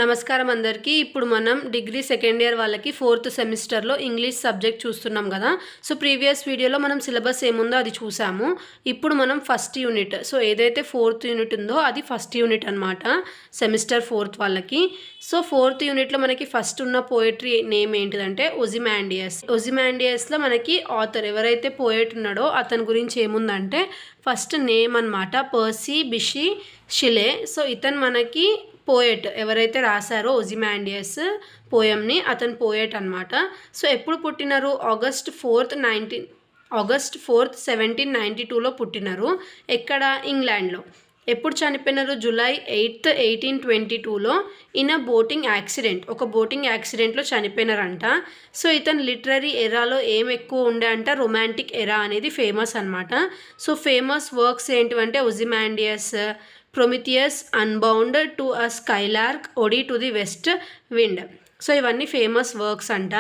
నమస్కారం అందరికీ. ఇప్పుడు మనం డిగ్రీ సెకండ్ ఇయర్ వాళ్ళకి 4th సెమిస్టర్లో ఇంగ్లీష్ సబ్జెక్ట్ చూస్తున్నాం కదా. సో ప్రీవియస్ వీడియోలో మనం సిలబస్ ఏముందో అది చూసాము. ఇప్పుడు మనం ఫస్ట్ యూనిట్, సో ఏదైతే 4th యూనిట్ ఉందో అది ఫస్ట్ యూనిట్ అనమాట, సెమిస్టర్ 4th వాళ్ళకి. సో 4th యూనిట్లో మనకి ఫస్ట్ ఉన్న పోయట్రీ నేమ్ ఏంటిదంటే ఒజిమాండియస్. ఒజిమాండియస్లో మనకి ఆథర్ ఎవరైతే పోయట్ ఉన్నాడో అతని గురించి ఏముందంటే ఫస్ట్ నేమ్ అనమాట, పర్సీ బిషీ షిలే. సో ఇతను మనకి పోయట్, ఎవరైతే రాశారో ఒజిమాండియస్ పోయంని అతను పోయట్ అనమాట. సో ఎప్పుడు పుట్టినారు? August 4th 1792లో పుట్టినారు. ఎక్కడ? ఇంగ్లాండ్లో. ఎప్పుడు చనిపోయినారు? జూలై 8th 1822లో ఇన్ బోటింగ్ యాక్సిడెంట్, ఒక బోటింగ్ యాక్సిడెంట్లో చనిపోయినారంట. సో ఇతను లిటరరీ ఎరాలో ఏం ఎక్కువ ఉండే అంట, రొమాంటిక్ ఎరా అనేది ఫేమస్ అనమాట. సో ఫేమస్ వర్క్స్ ఏంటివంటే Ozymandias, Prometheus, unbound, to a skylark, ode to the west wind. So ఇవన్నీ ఫేమస్ వర్క్స్ అంట.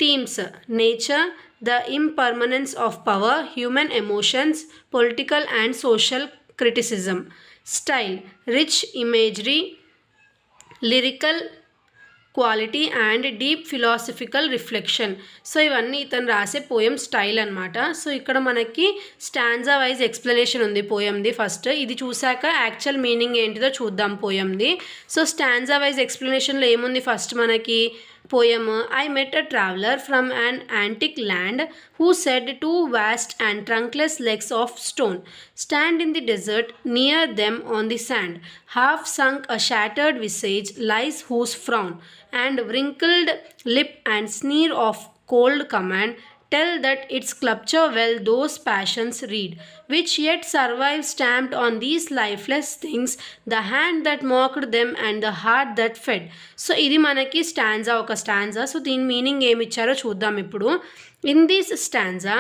Themes: nature, the impermanence of power, human emotions, political and social criticism. Style: rich imagery, lyrical quality and deep philosophical reflection. So ఇవన్నీ ఇతను రాసే poem style అనమాట. So ఇక్కడ మనకి stanza wise explanation ఉంది పోయంది. First ఇది చూసాక యాక్చువల్ మీనింగ్ ఏంటిదో చూద్దాం పోయంది. సో స్టాంజా వైజ్ ఎక్స్ప్లెనేషన్లో ఏముంది? ఫస్ట్ మనకి poem: I met a traveler from an antique land who said two vast and trunkless legs of stone stand in the desert, near them on the sand. Half sunk a shattered visage lies whose frown and wrinkled lip and sneer of cold command tell that its sculpture well those passions read, which yet survive stamped on these lifeless things, the hand that mocked them and the heart that fed. So ఇది మనకి stanza, ఒక stanza. So దీని meaning ఏమి ఇచ్చారో చూద్దాం ఇప్పుడు. In this stanza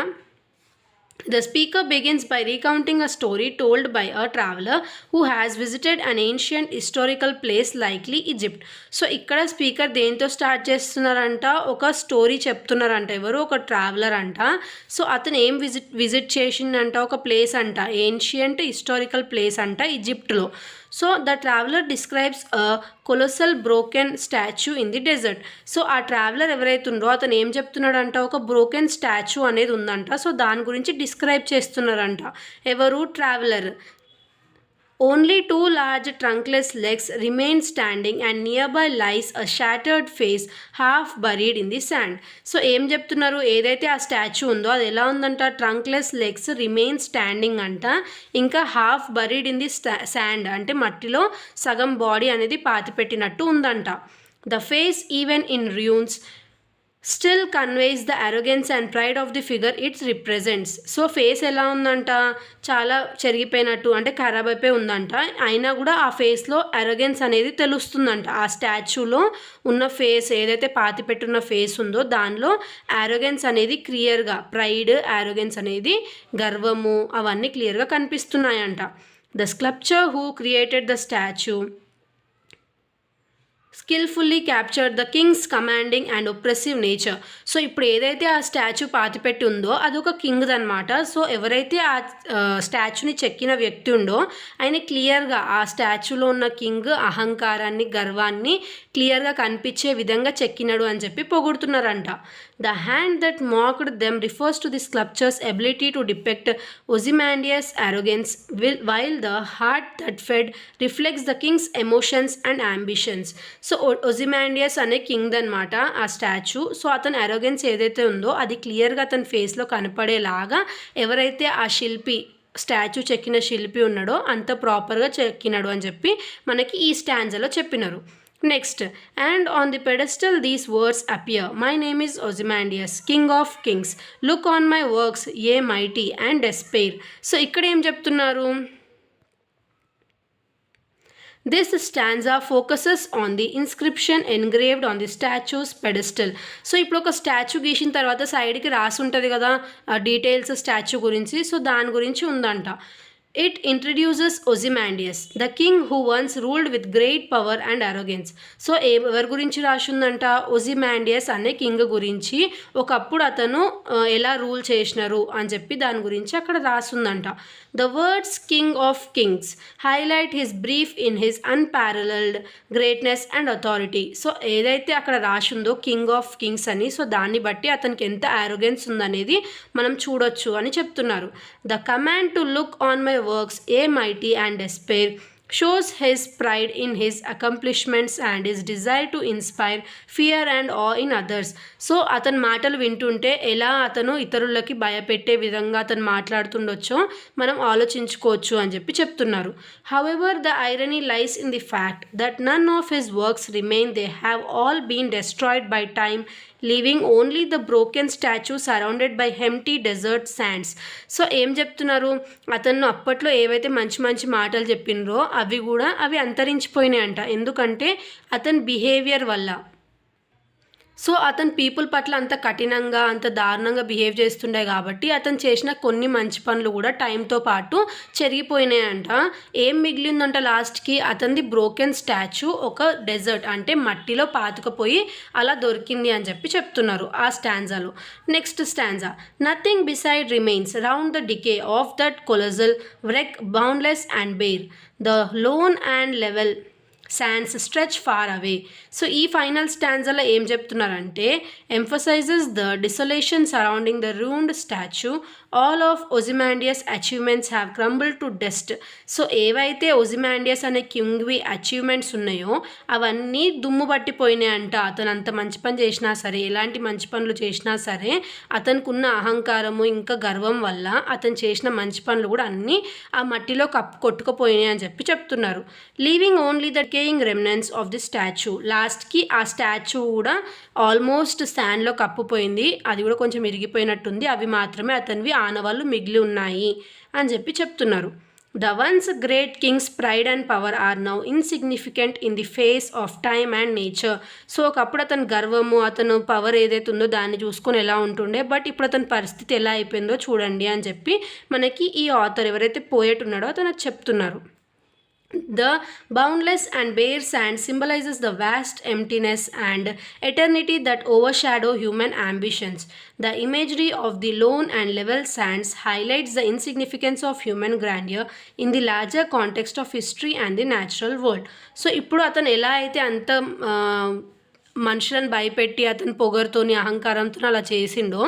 the speaker begins by recounting a story told by a traveler who has visited an ancient historical place, likely Egypt. So ఇక్కడ speaker దేంతో స్టార్ట్ చేస్తున్నారంట? ఒక స్టోరీ చెప్తున్నారంట. ఎవరు? ఒక ట్రావెలర్ అంట. సో అతను ఏం విజిట్ చేసిందంట? ఒక ప్లేస్ అంట, ఏన్షియంట్ హిస్టారికల్ ప్లేస్ అంట, ఈజిప్ట్లో. So the traveller describes a colossal broken statue in the desert. So ఆ ట్రావెలర్ ఎవరైతే ఉందో అతను ఏం చెప్తున్నాడంట? ఒక బ్రోకెన్ స్టాచ్యూ అనేది ఉందంట. సో దాని గురించి డిస్క్రైబ్ చేస్తున్నారంట. ఎవరు? Traveller. Only two large trunkless legs remain standing and nearby lies a shattered face half buried in the sand. So ఏం చెప్తున్నారు? ఏదైతే ఆ స్టాచ్యూ ఉందో అది ఎలా ఉందంట? ట్రంక్లెస్ లెగ్స్ రిమైన్ స్టాండింగ్ అంట. ఇంకా half buried in the sand అంటే మట్టిలో సగం బాడీ అనేది పాతిపెట్టినట్టు ఉందంట. The face even in ruins still conveys the arrogance and pride of the figure it's represents. So face ఎలా ఉందంట? చాలా చెరిగిపోయినట్టు, అంటే ఖరాబ్ అయిపోయి ఉందంట. అయినా కూడా ఆ ఫేస్లో అరోగెన్స్ అనేది తెలుస్తుందంట. ఆ స్టాచ్యూలో ఉన్న ఫేస్, ఏదైతే పాతి పెట్టున్న ఫేస్ ఉందో దానిలో అరోగెన్స్ అనేది క్లియర్గా, ప్రైడ్, అరోగెన్స్ అనేది, గర్వము, అవన్నీ క్లియర్గా కనిపిస్తున్నాయంట. The sculptor who created the statue skilfully captured the king's commanding and oppressive nature. So ఇప్పుడు ఏదైతే ఆ స్టాచ్యూ పాతిపెట్టి ఉందో అదొక కింగ్ది అనమాట. సో ఎవరైతే ఆ స్టాచ్యూని చెక్కిన వ్యక్తి ఉందో ఆయన క్లియర్గా ఆ స్టాచ్యూలో ఉన్న కింగ్ అహంకారాన్ని, గర్వాన్ని క్లియర్గా కనిపించే విధంగా చెక్కినాడు అని చెప్పి పొగుడుతున్నారంట. The hand that mocked them refers to the sculptor's ability to depict Ozymandias arrogance, while the heart that fed reflects the king's emotions and ambitions. So Ozymandias అనే కింగ్ అనమాట ఆ స్టాచ్యూ. సో అతని అరోగెన్స్ ఏదైతే ఉందో అది క్లియర్గా అతని ఫేస్లో కనపడేలాగా ఎవరైతే ఆ శిల్పి, స్టాచ్యూ చెక్కిన శిల్పి ఉన్నాడో అంత ప్రాపర్గా చెక్కినాడు అని చెప్పి మనకి ఈ స్టాంజాలో చెప్పినారు. Next, and on the pedestal these words appear: my name is Ozymandias, king of kings, look on my works ye mighty and despair. So ఇక్కడ ఏం చెప్తున్నారు? This stanza focuses on the inscription engraved on the statue's pedestal. So ఇప్పుడు ఒక statue గీసిన తర్వాత సైడ్కి రాసి ఉంటుంది కదా డీటెయిల్స్ స్టాచ్యూ గురించి. సో దాని గురించి ఉందంట. It introduces Ozymandias, the king who once ruled with great power and arrogance. So ఎవరి గురించి రాసిందంట? ఒజిమాండియస్ అనే కింగ్ గురించి. ఒకప్పుడు అతను ఎలా రూల్ చేసినారు అని చెప్పి దాని గురించి అక్కడ రాసిందంట. The words king of kings highlight his belief in his unparalleled greatness and authority. So ఏదైతే అక్కడ రాసిందో కింగ్ ఆఫ్ కింగ్స్ అని, సో దాన్ని బట్టి అతనికి ఎంత ఆరోగెన్స్ ఉందనేది మనం చూడొచ్చు అని చెప్తున్నారు. The command to look on my works a mighty and despair shows his pride in his accomplishments and his desire to inspire fear and awe in others. So అతని మాటలు వింటుంటే ఎలా అతను ఇతరులకి భయపెట్టే విధంగా అతను మాట్లాడుతుండొచ్చో మనం ఆలోచించుకోవచ్చు అని చెప్పి చెప్తున్నారు. However, the irony lies in the fact that none of his works remain. They have all been destroyed by time, leaving only the broken statue surrounded by empty desert sands. So ఏం చెప్తున్నారు? అతను అప్పట్లో ఏవైతే మంచి మంచి మాటలు చెప్పినరో అవి అంతరించిపోయినాయంట. ఎందుకంటే అతని బిహేవియర్ వల్ల. సో అతను పీపుల్ పట్ల అంత కఠినంగా అంత దారుణంగా బిహేవ్ చేస్తుండే కాబట్టి అతను చేసిన కొన్ని మంచి పనులు కూడా టైంతో పాటు చెరిగిపోయినాయంట. ఏం మిగిలిందంట లాస్ట్కి? అతనిది బ్రోకెన్ స్టాచ్యూ ఒక డెజర్ట్ అంటే మట్టిలో పాతుకుపోయి అలా దొరికింది అని చెప్పి చెప్తున్నారు ఆ స్టాంజాలో. Next stanza, nothing beside remains round the decay of that colossal wreck boundless and bare. The lone and level sands stretch far away. So ఈ ఫైనల్ స్టాంజాలో ఏం చెప్తున్నారంటే, emphasises the desolation surrounding the ruined statue. All of Ozymandias achievements have crumbled to dust. So ఏవైతే Ozymandias అనే కింగ్వి achievements ఉన్నాయో అవన్నీ దుమ్ము పట్టిపోయినాయంట. అతను అంత మంచి పని చేసినా సరే, ఎలాంటి మంచి పనులు చేసినా సరే, అతనికి ఉన్న అహంకారము ఇంకా గర్వం వల్ల అతను చేసిన మంచి పనులు కూడా అన్నీ ఆ మట్టిలో కొట్టుకుపోయినాయి అని చెప్పి చెప్తున్నారు. Leaving only the decaying remnants of the statue. లాస్ట్కి ఆ స్టాచ్యూ కూడా ఆల్మోస్ట్ శాండ్లో కప్పుపోయింది, అది కూడా కొంచెం ఇరిగిపోయినట్టుంది. అవి మాత్రమే అతనివి ఆనవాళ్ళు మిగిలి ఉన్నాయి అని చెప్పి చెప్తున్నారు. The once great king's pride and power are now insignificant in the face of time and nature. So ఒకప్పుడు అతని గర్వము అతను పవర్ ఏదైతే ఉందో దాన్ని చూసుకొని ఎలా ఉంటుండే, బట్ ఇప్పుడు అతని పరిస్థితి ఎలా అయిపోయిందో చూడండి అని చెప్పి మనకి ఈ ఆథర్ ఎవరైతే పోయెట్ ఉన్నాడో అతను చెప్తున్నారు. The boundless and bare sand symbolizes the vast emptiness and eternity that overshadow human ambitions. The imagery of the lone and level sands highlights the insignificance of human grandeur in the larger context of history and the natural world. So ఇప్పుడు అతను ఎలా అయితే అంత మనుషులను భయపెట్టి అతను పొగరుతోని అహంకారంతో అలా చేసిండో,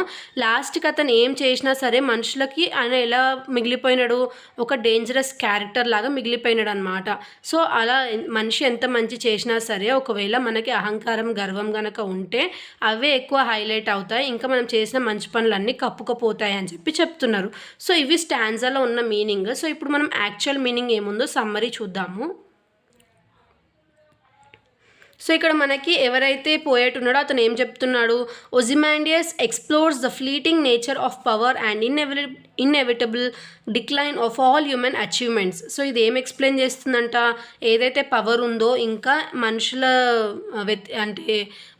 లాస్ట్కి అతను ఏం చేసినా సరే మనుషులకి ఆయన ఎలా మిగిలిపోయినాడు? ఒక డేంజరస్ క్యారెక్టర్ లాగా మిగిలిపోయినాడు అనమాట. సో అలా మనిషి ఎంత మంచి చేసినా సరే ఒకవేళ మనకి అహంకారం గర్వం కనుక ఉంటే అవే ఎక్కువ హైలైట్ అవుతాయి, ఇంకా మనం చేసిన మంచి పనులన్నీ కప్పుకపోతాయి అని చెప్పి చెప్తున్నారు. సో ఇవి స్టాంజాలో ఉన్న మీనింగ్. సో ఇప్పుడు మనం యాక్చువల్ మీనింగ్ ఏముందో సమ్మరీ చూద్దాము. సో ఇక్కడ మనకి ఎవరైతే పోయెట్ ఉన్నాడో అతను ఏం చెప్తున్నాడు? Ozymandias explores the fleeting nature of power and inevitable decline of all human achievements. So ఇది ఏం ఎక్స్ప్లెయిన్ చేస్తుందంట? ఏదైతే పవర్ ఉందో ఇంకా మనుషుల అంటే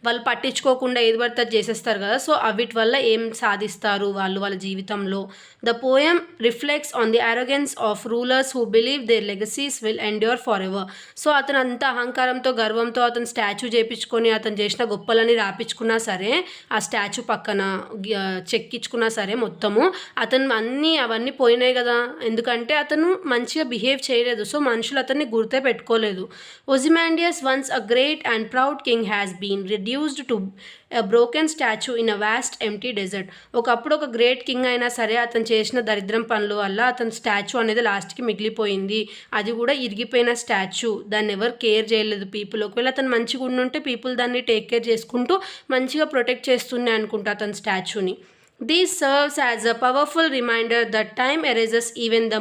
వాళ్ళు పట్టించుకోకుండా ఏది పడితే అది చేసేస్తారు కదా, సో వీటి వల్ల ఏం సాధిస్తారు వాళ్ళ జీవితంలో. The poem reflects on the arrogance of rulers who believe their legacies will endure forever. So అతను అంత అహంకారంతో గర్వంతో అతను స్టాచ్యూ చేయించుకొని అతను చేసిన గొప్పలని రాపించుకున్నా సరే, ఆ స్టాచ్యూ పక్కన చెక్కించుకున్నా సరే మొత్తము అతను అవన్నీ పోయినాయి కదా, ఎందుకంటే అతను మంచిగా బిహేవ్ చేయలేదు. సో మనుషులు అతన్ని గుర్తే పెట్టుకోలేదు. Ozymandias once a great and proud king has been reduced to a broken statue in a vast empty desert. ఒకప్పుడు ఒక గ్రేట్ కింగ్ అయినా సరే అతను చేసిన దరిద్రం పనుల వల్ల అతని స్టాచ్యూ అనేది లాస్ట్కి మిగిలిపోయింది. అది కూడా ఇరిగిపోయిన స్టాచ్యూ, దాన్ని ఎవరు కేర్ చేయలేదు పీపుల్. ఒకవేళ అతను మంచిగా ఉండుంటే పీపుల్ దాన్ని టేక్ కేర్ చేసుకుంటూ మంచిగా ప్రొటెక్ట్ చేస్తుండే అనుకుంటా అతని స్టాచ్యూని. These serves as a powerful reminder that time erases even the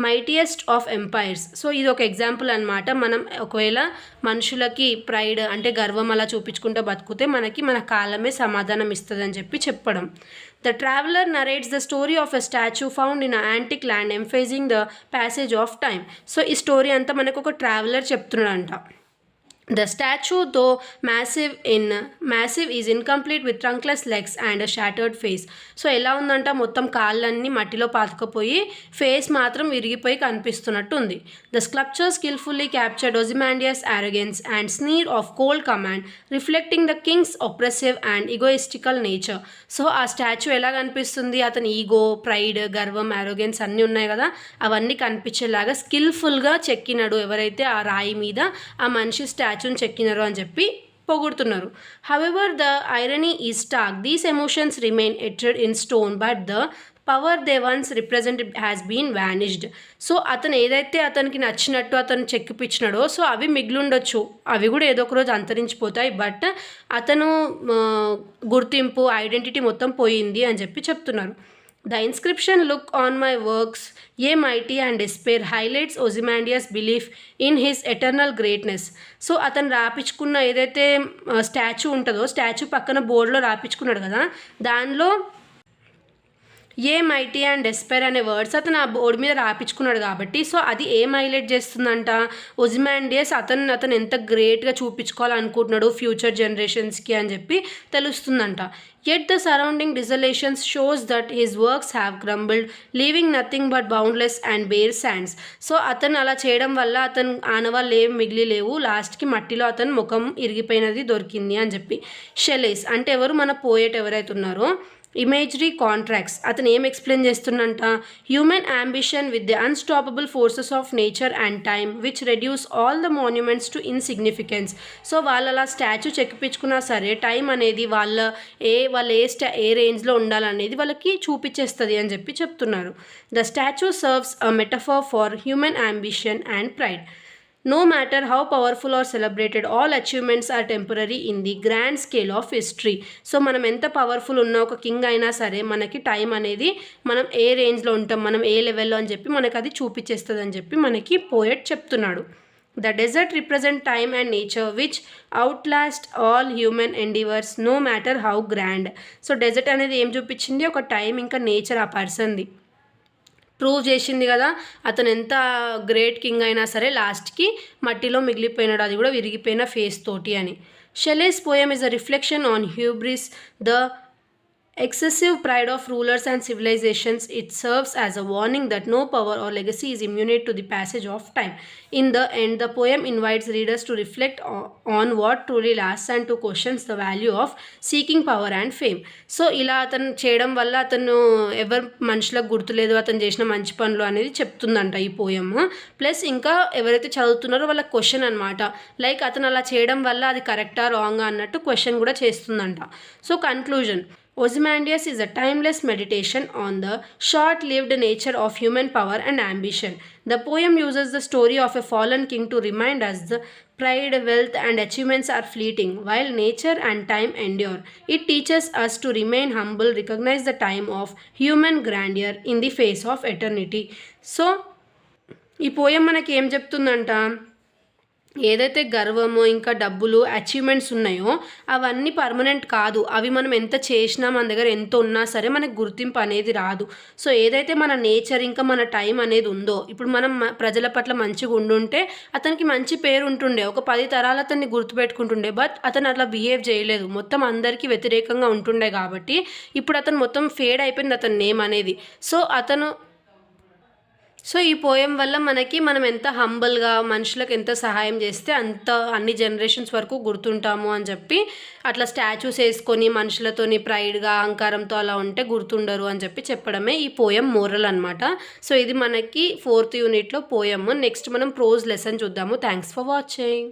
mightiest of empires. So ఇది ఒక ఎగ్జాంపుల్ అనమాట. మనం ఒకవేళ మనుషులకి ప్రైడ్ అంటే గర్వం అలా చూపించుకుంటూ బతుకుతే మన కాలమే సమాధానం ఇస్తుందని చెప్పడం. The traveller narrates the story of a statue found in antique land emphasising the passage of time. So ఈ స్టోరీ అంతా మనకు ఒక ట్రావెలర్ చెప్తున్నాడంట. The statue, though massive, is incomplete with trunkless legs and a shattered face. So ఎలా ఉందంట, మొత్తం కాళ్ళన్నీ మట్టిలో పాతుకుపోయి face మాత్రం విరిగిపోయి కనిపిస్తున్నట్టు ఉంది. The sculpture skillfully captured Ozymandias' arrogance and sneer of cold command, reflecting the king's oppressive and egoistical nature. So ఆ statue ఎలా కనిపిస్తుంది, అతని ఈగో, ప్రైడ్, గర్వం, అరోగెన్స్ అన్నీ ఉన్నాయి కదా, అవన్నీ కనిపించేలాగా స్కిల్ఫుల్గా చెక్కినాడు ఎవరైతే ఆ రాయి మీద ఆ మనిషి స్టాచ్యూని చెక్కినారు అని చెప్పి పొగుడుతున్నారు. However the irony is stark, these emotions remain etched in stone but the power they once represented has been vanished. So అతను ఏదైతే అతనికి నచ్చినట్టు అతను చెక్కిపించినాడో సో అవి మిగిలిండొచ్చు, అవి కూడా ఏదో ఒక రోజు అంతరించిపోతాయి, బట్ అతను గుర్తింపు, ఐడెంటిటీ మొత్తం పోయింది అని చెప్పి చెప్తున్నారు. The inscription, "Look on my works, ye mighty and despair," highlights Ozymandias' belief in his eternal greatness. So అతను రాపించుకున్న ఏదైతే స్టాచ్యూ ఉంటుందో స్టాచ్యూ పక్కన బోర్డులో రాపించుకున్నాడు కదా, దానిలో ఏ మైటీ అండ్ డెస్పైర్ అనే వర్డ్స్ అతను ఆ బోర్డు మీద రాపించుకున్నాడు కాబట్టి సో అది ఏం హైలైట్ చేస్తుందంట, ఒజిమాండియస్ అతను ఎంత గ్రేట్గా చూపించుకోవాలనుకుంటున్నాడు ఫ్యూచర్ జనరేషన్స్కి అని చెప్పి తెలుస్తుందంట. Yet the surrounding desolations shows that his works have crumbled, leaving nothing but boundless and bare sands. So అతను అలా చేయడం వల్ల అతను ఆనవాళ్ళు ఏం మిగిలి లేవు, లాస్ట్కి మట్టిలో అతను ముఖం ఇరిగిపోయినది దొరికింది అని చెప్పి. షెలేస్ అంటే ఎవరు, మన పోయెట్ ఎవరైతే ఉన్నారో, ఇమేజరీ కాంట్రాక్ట్స్ అతను ఏం ఎక్స్ప్లెయిన్ చేస్తున్నంట, human ambition with the unstoppable forces of nature and time which reduce all the monuments to insignificance. So వాళ్ళు అలా స్టాచ్యూ చెక్కిపించుకున్నా సరే టైం అనేది వాళ్ళు ఏ రేంజ్లో ఉండాలనేది వాళ్ళకి చూపించేస్తుంది అని చెప్పి చెప్తున్నారు. The statue serves a metaphor for human ambition and pride. No matter how powerful or celebrated, all achievements are temporary in the grand scale of history. So మనం ఎంత పవర్ఫుల్ ఉన్న ఒక కింగ్ అయినా సరే మనకి టైం అనేది మనం ఏ రేంజ్లో ఉంటాం, మనం ఏ లెవెల్లో అని చెప్పి మనకు అది చూపించేస్తుంది అని చెప్పి మనకి పోయెట్ చెప్తున్నాడు. The desert represent time and nature which outlast all human endeavors no matter how grand. So desert అనేది ఏం చూపించింది, ఒక టైం ఇంకా నేచర్ ఆ పర్సన్ది ప్రూవ్ చేసింది కదా, అతను ఎంత గ్రేట్ కింగ్ అయినా సరే లాస్ట్కి మట్టిలో మిగిలిపోయినాడు, అది కూడా విరిగిపోయిన ఫేస్ తోటి అని. Shelley's poem is a reflection on hubris, the excessive pride of rulers and civilizations. It serves as a warning that no power or legacy is immune to the passage of time. In the end, the poem invites readers to reflect on what truly lasts and to question the value of seeking power and fame. So ఇలా అతను చేయడం వల్ల అతను ఎవరు మనుషులకు గుర్తులేదు అతను చేసిన మంచి పనులు అనేది చెప్తుందంట ఈ పోయమ్. ప్లస్ ఇంకా ఎవరైతే చదువుతున్నారో వాళ్ళ క్వశ్చన్ అనమాట, లైక్ అతను అలా చేయడం వల్ల అది కరెక్టా రాంగా అన్నట్టు క్వశ్చన్ కూడా చేస్తుందంట. So conclusion, Ozymandias is a timeless meditation on the short-lived nature of human power and ambition. The poem uses the story of a fallen king to remind us that pride, wealth, and achievements are fleeting, while nature and time endure. It teaches us to remain humble, recognize the time of human grandeur in the face of eternity. So, ఈ poem మనకి ఏం చెప్తుందంట, ఏదైతే గర్వమో ఇంకా డబ్బులు achievements ఉన్నాయో అవన్నీ permanent కాదు, అవి మనం ఎంత చేసినా మన దగ్గర ఎంత ఉన్నా సరే మనకు గుర్తింపు అనేది రాదు. సో ఏదైతే మన నేచర్ ఇంకా మన టైం అనేది ఉందో, ఇప్పుడు మనం ప్రజల పట్ల మంచిగా ఉండుంటే అతనికి మంచి పేరు ఉంటుండే, ఒక 10 తరాలు అతన్ని గుర్తుపెట్టుకుంటుండే, బట్ అతను అట్లా బిహేవ్ చేయలేదు, మొత్తం అందరికీ వ్యతిరేకంగా ఉంటుండే కాబట్టి ఇప్పుడు అతను మొత్తం ఫేడ్ అయిపోయింది అతని నేమ్ అనేది. సో ఈ పోయం వల్ల మనం ఎంత హంబల్గా మనుషులకు ఎంత సహాయం చేస్తే అంత అన్ని జనరేషన్స్ వరకు గుర్తుంటాము అని చెప్పి అట్లా స్టాచ్యూస్ వేసుకొని మనుషులతోని ప్రైడ్గా అహంకారంతో అలా ఉంటే గుర్తుండరు అని చెప్పి చెప్పడమే ఈ పోయం మోరల్ అనమాట. సో ఇది మనకి 4th యూనిట్లో పోయమ్. నెక్స్ట్ మనం ప్రోజ్ లెసన్ చూద్దాము. Thanks for watching.